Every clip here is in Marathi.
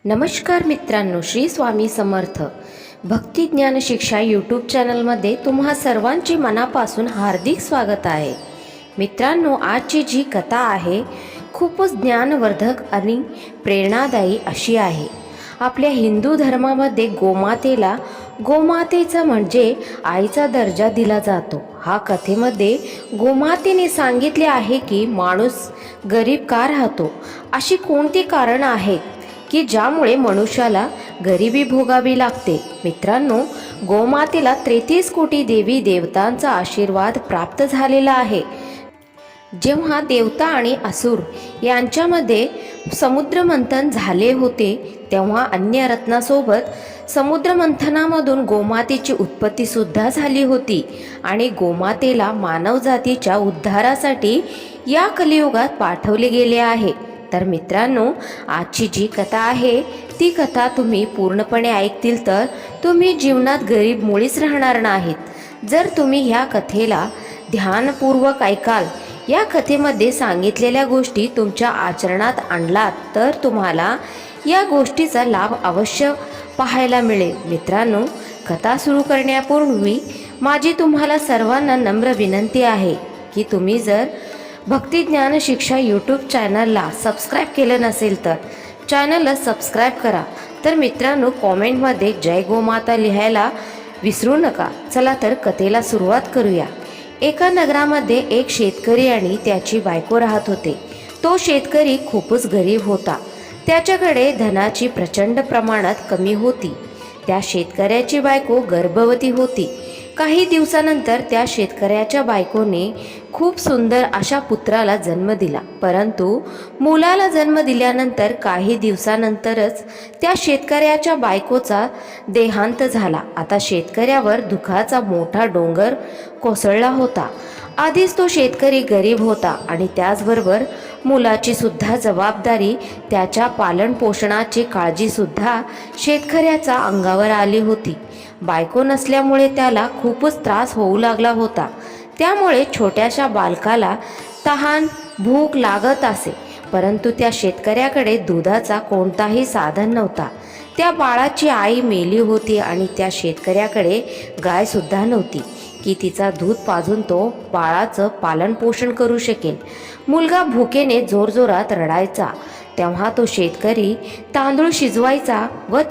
नमस्कार मित्रांनो, श्री स्वामी समर्थ भक्ती ज्ञान शिक्षा यूट्यूब चॅनलमध्ये तुम्हा सर्वांचे मनापासून हार्दिक स्वागत आहे. मित्रांनो, आजची जी कथा आहे खूपच ज्ञानवर्धक आणि प्रेरणादायी अशी आहे. आपल्या हिंदू धर्मामध्ये गोमातेचा म्हणजे आईचा दर्जा दिला जातो. हा कथेमध्ये गोमातेने सांगितले आहे की माणूस गरीब का राहतो, अशी कोणती कारण आहेत की ज्यामुळे मनुष्याला गरिबी भोगावी लागते. मित्रांनो, गोमातेला 33 कोटी देवी देवतांचा आशीर्वाद प्राप्त झालेला आहे. जेव्हा देवता आणि असुर यांच्यामध्ये समुद्रमंथन झाले होते तेव्हा अन्य रत्नासोबत समुद्रमंथनामधून गोमातेची उत्पत्ती सुद्धा झाली होती आणि गोमातेला मानवजातीच्या उद्धारासाठी या कलियुगात पाठवले गेले आहे. तर मित्रांनो, आजची जी कथा आहे ती कथा तुम्ही पूर्णपणे ऐकतील तर तुम्ही जीवनात गरीब मुळीच राहणार नाहीत. जर तुम्ही ह्या कथेला ध्यानपूर्वक ऐकाल, या कथेमध्ये सांगितलेल्या गोष्टी तुमच्या आचरणात आणलात तर तुम्हाला या गोष्टीचा लाभ अवश्य पाहायला मिळेल. मित्रांनो, कथा सुरू करण्यापूर्वी माझी तुम्हाला सर्वांना नम्र विनंती आहे की तुम्ही जर भक्ती ज्ञान शिक्षा यूट्यूब चॅनलला सबस्क्राईब केलं नसेल तर चॅनलला सबस्क्राईब करा. तर मित्रांनो, कॉमेंटमध्ये जय गोमाता लिहायला विसरू नका. चला तर कथेला सुरुवात करूया. एका नगरामध्ये एक शेतकरी आणि त्याची बायको राहत होते. तो शेतकरी खूपच गरीब होता. त्याच्याकडे धनाची प्रचंड प्रमाणात कमी होती. त्या शेतकऱ्याची बायको गर्भवती होती. काही दिवसानंतर त्या शेतकऱ्याच्या बायकोने खूप सुंदर अशा पुत्राला जन्म दिला. परंतु मुलाला जन्म दिल्यानंतर काही दिवसानंतरच त्या शेतकऱ्याच्या बायकोचा देहांत झाला. आता शेतकऱ्यावर दुःखाचा मोठा डोंगर कोसळला होता. आधीच तो शेतकरी गरीब होता आणि त्याचबरोबर मुलाची सुद्धा जबाबदारी, त्याच्या पालनपोषणाची काळजी सुद्धा शेतकऱ्याच्या अंगावर आली होती. बायको नसल्यामुळे त्याला खूपच त्रास होऊ लागला होता. त्यामुळे छोट्याशा बालकाला तहान भूक लागत असे. परंतु त्या शेतकऱ्याकडे दुधाचा कोणताही साधन नव्हता. त्या बाळाची आई मेली होती आणि त्या शेतकऱ्याकडे गाय सुद्धा नव्हती की तिचा दूध पाजून तो बाळाचं पालनपोषण करू शकेल. मुलगा भुकेने जोरजोरात रडायचा. तेव्हा तो शेतकरी तांदूळ शिजवायचा व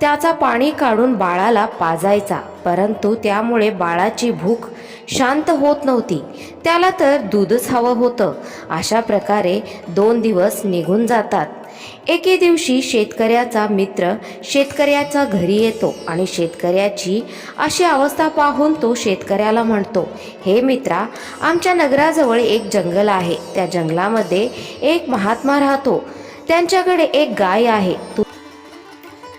त्याचा पाणी काढून बाळाला पाजायचा. परंतु त्यामुळे बाळाची भूक शांत होत नव्हती. त्याला तर दूधच हवं होतं. अशा प्रकारे 2 दिवस निघून जातात. एके दिवशी शेतकऱ्याचा मित्र शेतकऱ्याच्या घरी येतो आणि शेतकऱ्याची अशी अवस्था पाहून तो शेतकऱ्याला म्हणतो, हे मित्रा, आमच्या नगराजवळ एक जंगल आहे. त्या जंगलामध्ये एक महात्मा राहतो. त्यांच्याकडे एक गाय आहे.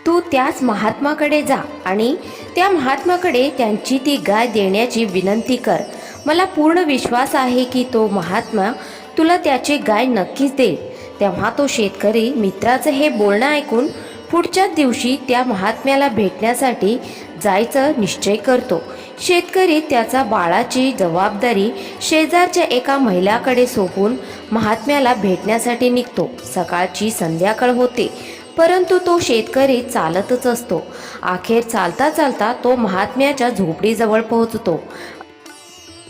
तू त्याच महात्माकडे जा आणि त्या महात्माकडे त्यांची ती गाय देण्याची विनंती कर. मला पूर्ण विश्वास आहे की तो महात्मा तुला त्याची गाय नक्कीच देईल. तेव्हा तो शेतकरी मित्राचं हे बोलणं ऐकून पुढच्याच दिवशी त्या महात्म्याला भेटण्यासाठी जायचं निश्चय करतो. शेतकरी त्याचा बाळाची जबाबदारी शेजारच्या एका महिलाकडे सोपवून महात्म्याला भेटण्यासाठी निघतो. सकाळची संध्याकाळ होते, परंतु तो शेतकरी चालतच असतो. अखेर चालता चालता तो महात्म्याच्या झोपडीजवळ पोहोचतो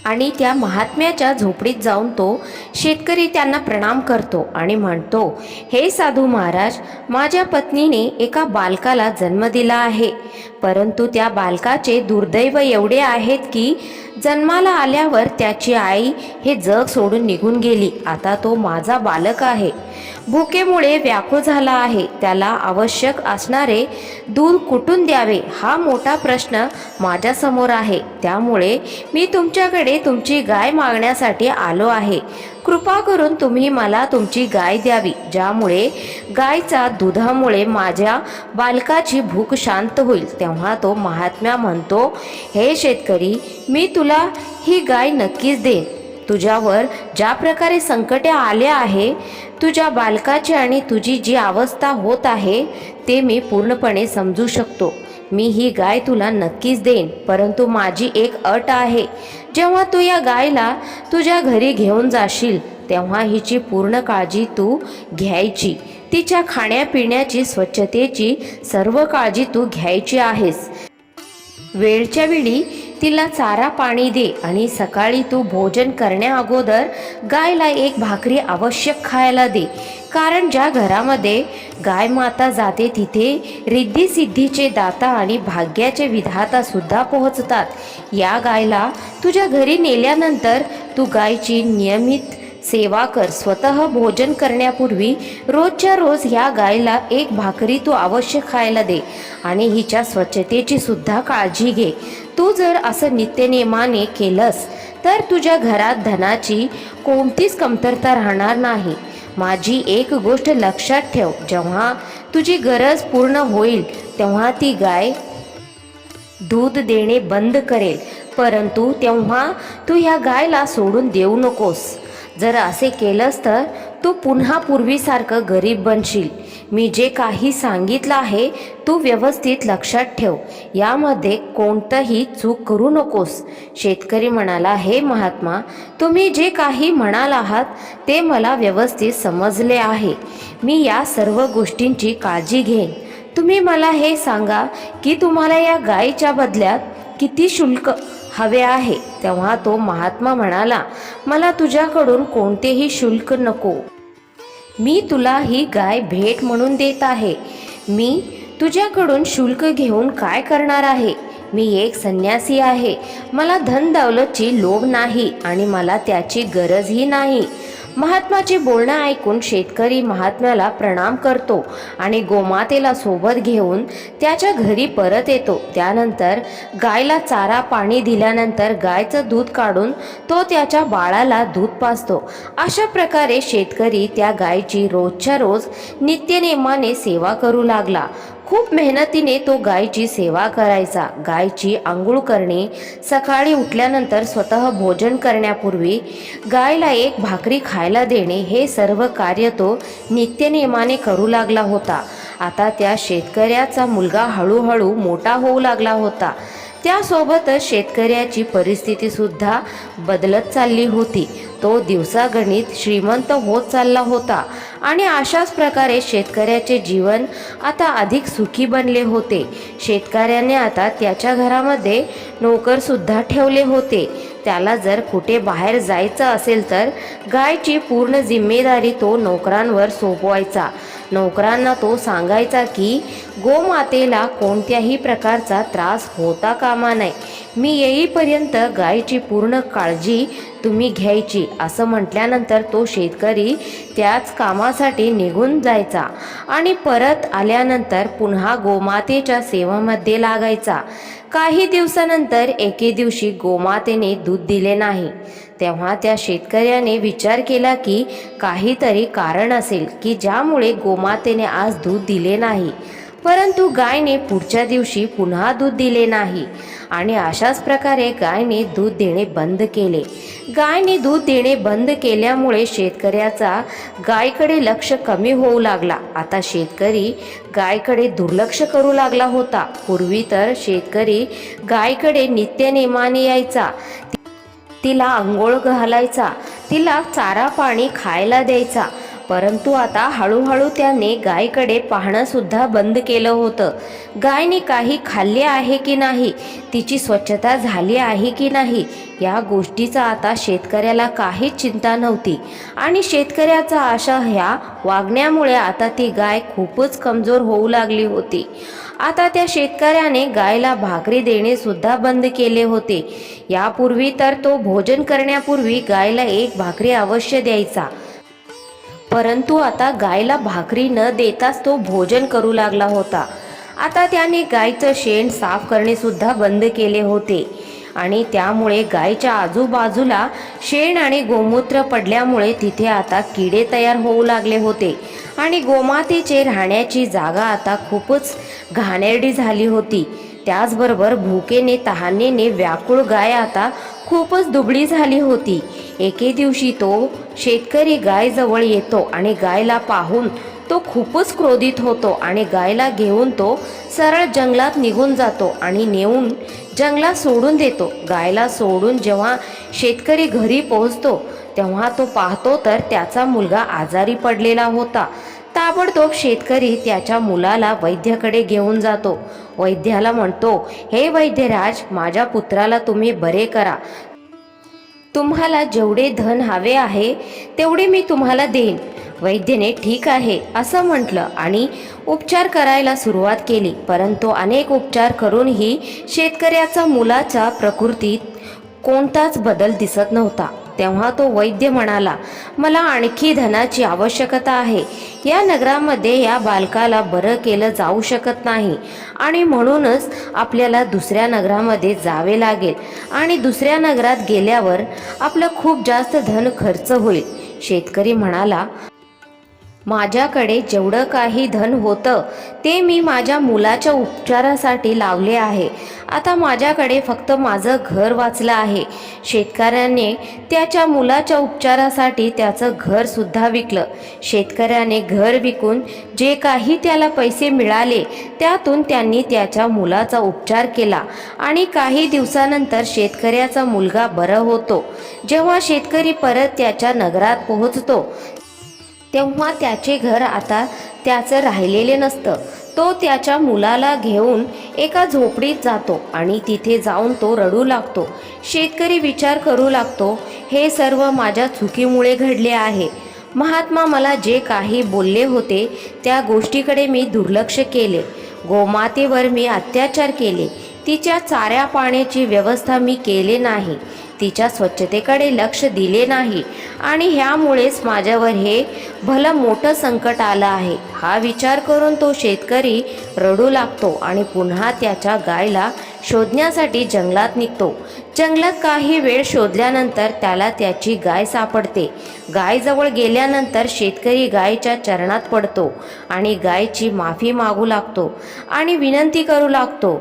आणि त्या महात्म्याच्या झोपडीत जाऊन तो शेतकरी त्यांना प्रणाम करतो आणि म्हणतो, हे साधू महाराज, माझ्या पत्नीने एका बालकाला जन्म दिला आहे. परंतु त्या बालकाचे दुर्दैव एवढे आहेत की जन्माला आल्यावर त्याची आई हे जग सोडून निघून गेली. आता तो माझा बालक आहे. भुकेमुळे व्याकुळ झाला आहे. त्याला आवश्यक असणारे दूध कुठून द्यावे हा मोठा प्रश्न माझ्यासमोर आहे. त्यामुळे मी तुमच्याकडे तुमची गाय मागण्यासाठी आलो आहे. कृपा करून तुम्ही मला तुमची गाय द्यावी, ज्यामुळे गायच्या दुधामुळे माझ्या बालकाची भूक शांत होईल. तेव्हा तो महात्मा म्हणतो, हे शेतकरी, मी तुला ही गाय नक्कीच देईन. तुझ्यावर ज्या प्रकारे संकटे आले आहे, तुझ्या बालकाची आणि तुझी जी अवस्था होत आहे ते मी पूर्णपणे समजू शकतो. मी ही गाय तुला नक्कीच देईन, परंतु माझी एक अट आहे. जेव्हा तू या गायला तुझ्या घरी घेऊन जाशील तेव्हा हिची पूर्ण काळजी तू घ्यायची. तिच्या खाण्यापिण्याची स्वच्छतेची सर्व काळजी तू घ्यायची आहेस। वेळच्या वेळी तिला चारा पाणी दे आणि सकाळी तू भोजन करण्या अगोदर गायला एक भाकरी आवश्यक खायला दे, कारण ज्या घरामध्ये गाय माता जाते तिथे रिद्धी सिद्धीचे दाता आणि भाग्याचे विधाता सुद्धा पोहोचतात। या गायला तुझ्या घरी नेल्यानंतर तू गायची नियमित सेवा कर। स्वतः भोजन करण्यापूर्वी रोजच्या रोज ह्या गायला एक भाकरी तू अवश्य खायला दे आणि हिच्या स्वच्छतेची सुद्धा काळजी घे। तू जर असं नित्यनेमाने केलंस तर तुझ्या घरात धनाची कोणतीच कमतरता राहणार नाही। माझी एक गोष्ट लक्षात ठेव, जेव्हा तुझी गरज पूर्ण होईल तेव्हा ती गाय दूध देणे बंद करेल, परंतु तेव्हा तू ह्या गायला सोडून देऊ नकोस। जर असे केलंस तर तू पुन्हा पूर्वीसारखं गरीब बनशील। मी जे काही सांगितलं आहे तू व्यवस्थित लक्षात ठेव, यामध्ये कोणतंही चूक करू नकोस। शेतकरी म्हणाला, हे महात्मा, तुम्ही जे काही म्हणाल आहात ते मला व्यवस्थित समजले आहे। मी या सर्व गोष्टींची काळजी घेईन। तुम्ही मला हे सांगा की तुम्हाला या गायीच्या बदल्यात किती शुल्क हवे आहे। तेव्हा तो महात्मा म्हणाला, मला तुझ्याकडून कोणतेही शुल्क नको। मी तुला ही गाय भेट म्हणून देत आहे। मी तुझ्याकडून शुल्क घेऊन काय करणार आहे? मी एक संन्यासी आहे। मला धन दौलतची लोभ नाही आणि मला त्याची गरजही नाही। महात्माचे बोलणं ऐकून शेतकरी महात्म्याला प्रणाम करतो आणि गोमातेला सोबत घेऊन त्याच्या घरी परत येतो। त्यानंतर गायला चारा पाणी दिल्यानंतर गायचं दूध काढून तो त्याच्या बाळाला दूध पाजतो। अशा प्रकारे शेतकरी त्या गायची रोजच्या रोज नित्यनेमाने सेवा करू लागला। खूप मेहनतीने तो गायची सेवा करायचा। गायची आंघोळ करणे, सकाळी उठल्यानंतर स्वतः भोजन करण्यापूर्वी गायला एक भाकरी खायला देणे, हे सर्व कार्य तो नित्यनेमाने करू लागला होता। आता त्या शेतकऱ्याचा मुलगा हळूहळू मोठा होऊ लागला होता। त्यासोबतच शेतकऱ्याची परिस्थिती सुद्धा बदलत चालली होती। तो दिवसागणिक श्रीमंत होत चालला होता आणि अशाच प्रकारे शेतकऱ्याचे जीवन आता अधिक सुखी बनले होते। शेतकऱ्याने आता त्याच्या घरामध्ये नोकर सुद्धा ठेवले होते। त्याला जर कुठे बाहेर जायचं असेल तर गायची पूर्ण जिम्मेदारी तो नोकरांवर सोपवायचा। नोकरांना तो सांगायचा की गोमातेला कोणत्याही प्रकारचा त्रास होता कामा नये। मी येईपर्यंत गायची पूर्ण काळजी तुम्ही घ्यायची। असं म्हटल्यानंतर तो शेतकरी त्याच कामासाठी निघून जायचा आणि परत आल्यानंतर पुन्हा गोमातेच्या सेवेमध्ये लागायचा। काही दिवसानंतर एके दिवशी गोमातेने दूध दिले नाही। तेव्हा त्या शेतकऱ्याने विचार केला की काहीतरी कारण असेल की ज्यामुळे गोमातेने आज दूध दिले नाही। परंतु गायने पुढच्या दिवशी पुन्हा दूध दिले नाही आणि अशाच प्रकारे गायने दूध देणे बंद केले। गायने दूध देणे बंद केल्यामुळे शेतकऱ्याचा गायकडे लक्ष कमी होऊ लागला। आता शेतकरी गायकडे दुर्लक्ष करू लागला होता। पूर्वी तर शेतकरी गायकडे नित्यनेमाने यायचा, तिला आंघोळ घालायचा, तिला चारा पाणी खायला द्यायचा, परंतु आता हळूहळू त्याने गायकडे पाहणं सुद्धा बंद केलं होतं। गायने काही खाल्ले आहे की नाही, तिची स्वच्छता झाली आहे की नाही, या गोष्टीचा आता शेतकऱ्याला काहीच चिंता नव्हती आणि शेतकऱ्याचा अशा ह्या वागण्यामुळे आता ती गाय खूपच कमजोर होऊ लागली होती। आता त्या शेतकऱ्याने गायला भाकरी देणे सुद्धा बंद केले होते। यापूर्वी तर तो भोजन करण्यापूर्वी गायला एक भाकरी अवश्य द्यायचा, परंतु आता गायला भाकरी न देताच तो भोजन करू लागला होता। आता त्याने गायचं शेण साफ करणे सुद्धा बंद केले होते आणि त्यामुळे गायच्या आजूबाजूला शेण आणि गोमूत्र पडल्यामुळे तिथे आता किडे तयार होऊ लागले होते आणि गोमातेचे राहण्याची जागा आता खूपच घाणेरडी झाली होती। त्याचबरोबर भुकेने तहानेने व्याकुळ गाय आता खूपच दुबळी झाली होती। एके दिवशी तो शेतकरी गायजवळ येतो आणि गायला पाहून तो खूपच क्रोधित होतो आणि गायला घेऊन तो सरळ जंगलात निघून जातो आणि नेऊन जंगलात सोडून देतो। गायला सोडून जेव्हा शेतकरी घरी पोहोचतो तेव्हा तो पाहतो तर त्याचा मुलगा आजारी पडलेला होता। ताबडतोब शेतकरी त्याच्या मुलाला वैद्याकडे घेऊन जातो. वैद्याला म्हणतो, हे वैद्यराज, माझ्या पुत्राला तुम्ही बरे करा. तुम्हाला जेवढे धन हवे आहे तेवढे मी तुम्हाला देईन. वैद्याने ठीक आहे असं म्हटलं आणि उपचार करायला सुरुवात केली. परंतु अनेक उपचार करूनही शेतकऱ्याचा मुलाच्या प्रकृतीत कोणताच बदल दिसत नव्हता. तेव्हा तो वैद्य म्हणाला, मला आणखी धनाची आवश्यकता आहे. या नगरामध्ये या बालकाला बरं केलं जाऊ शकत नाही आणि म्हणूनच आपल्याला दुसऱ्या नगरामध्ये जावे लागेल आणि दुसऱ्या नगरात गेल्यावर आपलं खूप जास्त धन खर्च होईल. शेतकरी म्हणाला, माझ्याकडे जेवढं काही धन होतं ते मी माझ्या मुलाच्या उपचारासाठी लावले आहे. आता माझ्याकडे फक्त माझं घर वाचलं आहे. शेतकऱ्याने त्याच्या मुलाच्या उपचारासाठी त्याचं घरसुद्धा विकलं. शेतकऱ्याने घर विकून जे काही त्याला पैसे मिळाले त्यातून त्यांनी त्याच्या मुलाचा उपचार केला आणि काही दिवसानंतर शेतकऱ्याचा मुलगा बरा होतो. जेव्हा शेतकरी परत त्याच्या नगरात पोहोचतो तेव्हा त्याचे घर आता त्याचं राहिलेले नसतं. तो त्याच्या मुलाला घेऊन एका झोपडीत जातो आणि तिथे जाऊन तो रडू लागतो. शेतकरी विचार करू लागतो, हे सर्व माझ्या चुकीमुळे घडले आहे. महात्मा मला जे काही बोलले होते त्या गोष्टीकडे मी दुर्लक्ष केले. गोमातेवर मी अत्याचार केले. तिच्या चाऱ्या पाण्याची व्यवस्था मी केले नाही. तिच्या स्वच्छतेकडे लक्ष दिले नाही आणि ह्यामुळेच माझ्यावर हे भलं मोठं संकट आलं आहे. हा विचार करून तो शेतकरी रडू लागतो आणि पुन्हा त्याच्या गायला शोधण्यासाठी जंगलात निघतो. जंगलात काही वेळ शोधल्यानंतर त्याला त्याची गाय सापडते. गायजवळ गेल्यानंतर शेतकरी गायच्या चरणात पडतो आणि गायची माफी मागू लागतो आणि विनंती करू लागतो.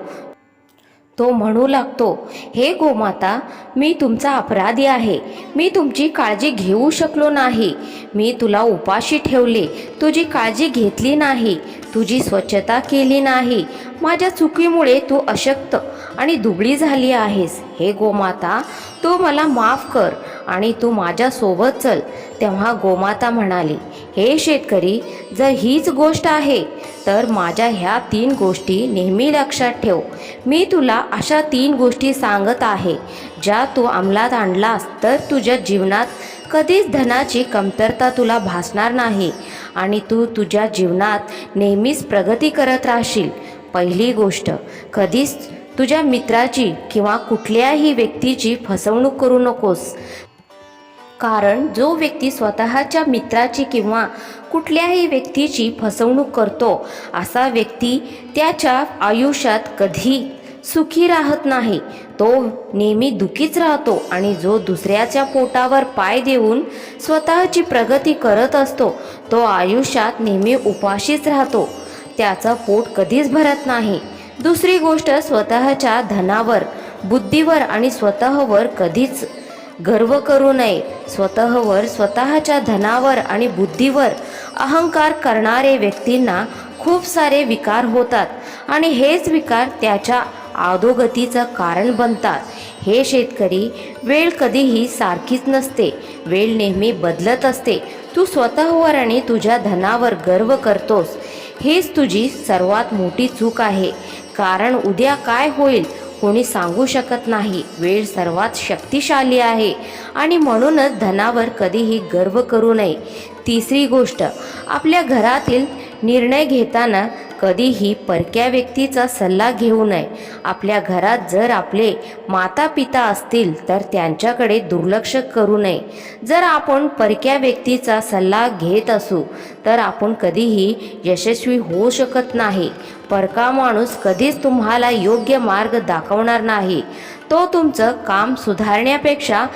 तो म्हणू लागतो, हे गोमाता, मी तुमचा अपराधी आहे. मी तुमची काळजी घेऊ शकलो नाही. मी तुला उपाशी ठेवले, तुझी काळजी घेतली नाही, तुझी स्वच्छता केली नाही. माझ्या चुकीमुळे तू अशक्त आणि दुबळी झाली आहेस. हे गोमाता, तू मला माफ कर आणि तू माझ्यासोबत चल. तेव्हा गोमाता म्हणाली, हे शेतकरी, जर हीच गोष्ट आहे तर माझ्या ह्या 3 गोष्टी नेहमी लक्षात ठेव. मी तुला अशा 3 गोष्टी सांगत आहे, ज्या तू अंमलात आणलास तर तुझ्या जीवनात कधीच धनाची कमतरता तुला भासणार नाही आणि तू तुझ्या जीवनात नेहमीच प्रगती करत राहशील. पहिली गोष्ट, कधीच तुझ्या मित्राची किंवा कुठल्याही व्यक्तीची फसवणूक करू नकोस. कारण जो व्यक्ती स्वतःच्या मित्राची किंवा कुठल्याही व्यक्तीची फसवणूक करतो असा व्यक्ती त्याच्या आयुष्यात कधी सुखी राहत नाही. तो नेहमी दुःखीच राहतो आणि जो दुसऱ्याच्या पोटावर पाय देऊन स्वतःची प्रगती करत असतो तो आयुष्यात नेहमी उपाशीच राहतो. त्याचं पोट कधीच भरत नाही. दुसरी गोष्ट, स्वतःच्या धनावर, बुद्धीवर आणि स्वतःवर कधीच गर्व करू नये. स्वतःवर, स्वतःच्या धनावर आणि बुद्धीवर अहंकार करणारे व्यक्तींना खूप सारे विकार होतात आणि हेच विकार त्याच्या अधोगतीचं कारण बनतात. हे शेतकरी, वेळ कधीही सारखीच नसते. वेळ नेहमी बदलत असते. तू स्वतःवर आणि तुझ्या धनावर गर्व करतोस, हीच तुझी सर्वात मोठी चूक आहे. कारण उद्या काय होईल कोणी सांगू शकत नाही. वेळ सर्वात शक्तिशाली आहे आणि म्हणूनच धनावर कधीही गर्व करू नये. तिसरी गोष्ट, आपल्या घरातील निर्णय घेताना कधीही परक्या व्यक्तीचा सल्ला घेऊ नये. आपल्या घरात जर आपले माता पिता असतील तर त्यांच्याकडे दुर्लक्ष करू नये. जर आपण परक्या व्यक्तीचा सल्ला घेत असू तर आपण कधीही यशस्वी होऊ शकत नाही. परका माणूस कधीच तुम्हाला योग्य मार्ग दाखवणार नाही. तो तुमचं काम सुधारण्यापेक्षा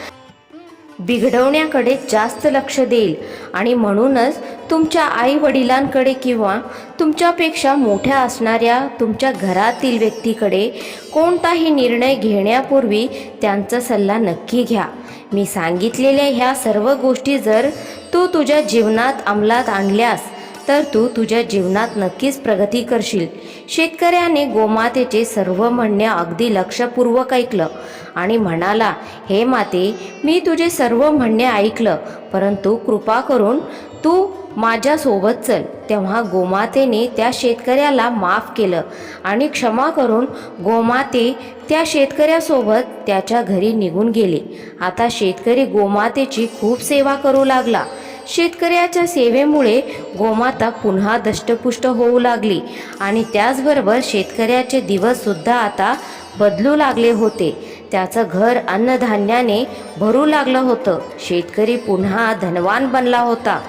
बिघडवण्याकडे जास्त लक्ष देईल आणि म्हणूनच तुमच्या आई-वडिलांकडे किंवा तुमच्यापेक्षा मोठ्या असणाऱ्या तुमच्या घरातील व्यक्तीकडे कोणताही निर्णय घेण्यापूर्वी त्यांचा सल्ला नक्की घ्या. मी सांगितलेल्या ह्या सर्व गोष्टी जर तू तुझ्या जीवनात अंमलात आणल्यास तर तू तुझ्या जीवनात नक्कीच प्रगती करशील. शेतकऱ्याने गोमातेचे सर्व म्हणणे अगदी लक्षपूर्वक ऐकलं आणि म्हणाला, हे माते, मी तुझे सर्व म्हणणे ऐकलं, परंतु कृपा करून तू माझ्यासोबत चल. तेव्हा गोमातेने त्या शेतकऱ्याला माफ केलं आणि क्षमा करून गोमाते त्या शेतकऱ्यासोबत त्याच्या घरी निघून गेली. आता शेतकरी गोमातेची खूप सेवा करू लागला. शेतकऱ्याच्या सेवेमुळे गोमाता पुन्हा दष्टपुष्ट होऊ लागली आणि त्याचबरोबर शेतकऱ्याचे दिवससुद्धा आता बदलू लागले होते. त्याचं घर अन्नधान्याने भरू लागलं होतं. शेतकरी पुन्हा धनवान बनला होता.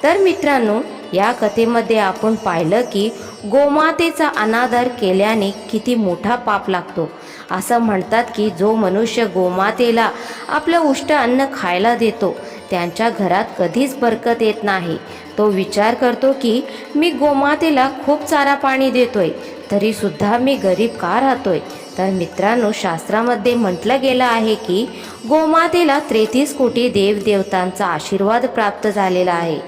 तर मित्रांनो, या कथेमध्ये आपण पाहिलं की गोमातेचा अनादर केल्याने किती मोठा पाप लागतो. असं म्हणतात की जो मनुष्य गोमातेला आपलं उष्ट अन्न खायला देतो त्यांच्या घरात कधीच बरकत येत नाही. तो विचार करतो की मी गोमातेला खूप चारा पाणी देतोय तरीसुद्धा मी गरीब का राहतोय. तर मित्रांनो, शास्त्रामध्ये म्हटलं गेलं आहे की गोमातेला 33 कोटी देवदेवतांचा आशीर्वाद प्राप्त झालेला आहे.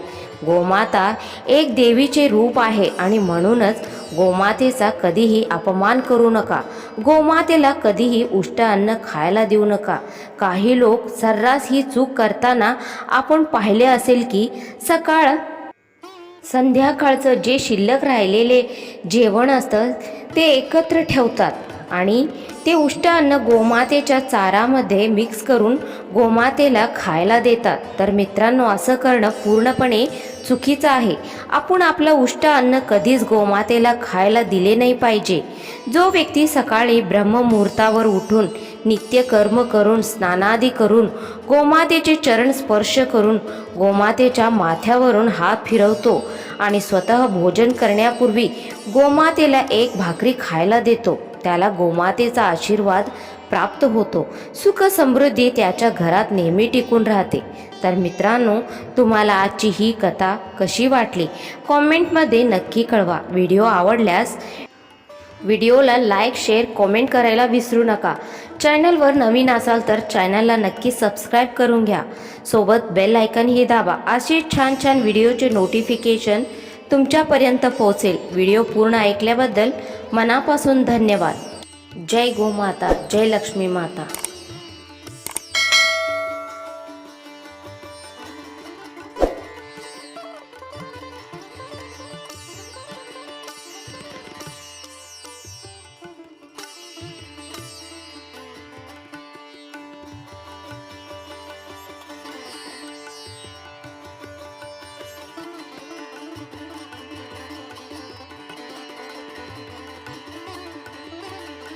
गोमाता एक देवीचे रूप आहे आणि म्हणूनच गोमातेचा कधीही अपमान करू नका. गोमातेला कधीही उष्ट अन्न खायला देऊ नका. काही लोक सर्रास ही चूक करताना आपण पाहिले असेल की संध्याकाळचं जे शिल्लक राहिलेले जेवण असतं ते एकत्र ठेवतात आणि ते उष्ट अन्न गोमातेच्या चारामध्ये मिक्स करून गोमातेला खायला देतात. तर मित्रांनो, असं करणं पूर्णपणे चुकीचं आहे. आपण आपलं उष्ट अन्न कधीच गोमातेला खायला दिले नाही पाहिजे. जो व्यक्ती सकाळी ब्रह्ममुहूर्तावर उठून नित्यकर्म करून स्नानादी करून गोमातेचे चरण स्पर्श करून गोमातेच्या माथ्यावरून हात फिरवतो आणि स्वतः भोजन करण्यापूर्वी गोमातेला एक भाकरी खायला देतो, त्याला गोमातेचा आशीर्वाद प्राप्त होतो. सुख समृद्धी त्याच्या घरात नेहमी टिकून राहते. तर मित्रांनो, तुम्हाला आजची ही कथा कशी वाटली कॉमेंटमध्ये नक्की कळवा. व्हिडिओ आवडल्यास व्हिडिओला लाईक, शेअर, कॉमेंट करायला विसरू नका. चॅनलवर नवीन असाल तर चॅनलला नक्की सबस्क्राईब करून घ्या. सोबत बेल आयकॉनही दाबा. असे छान छान व्हिडिओचे नोटिफिकेशन तुमच्यापर्यंत पोहोचेल. व्हिडिओ पूर्ण ऐकल्याबद्दल मनापासून धन्यवाद. जय गोमाता, जय लक्ष्मी माता.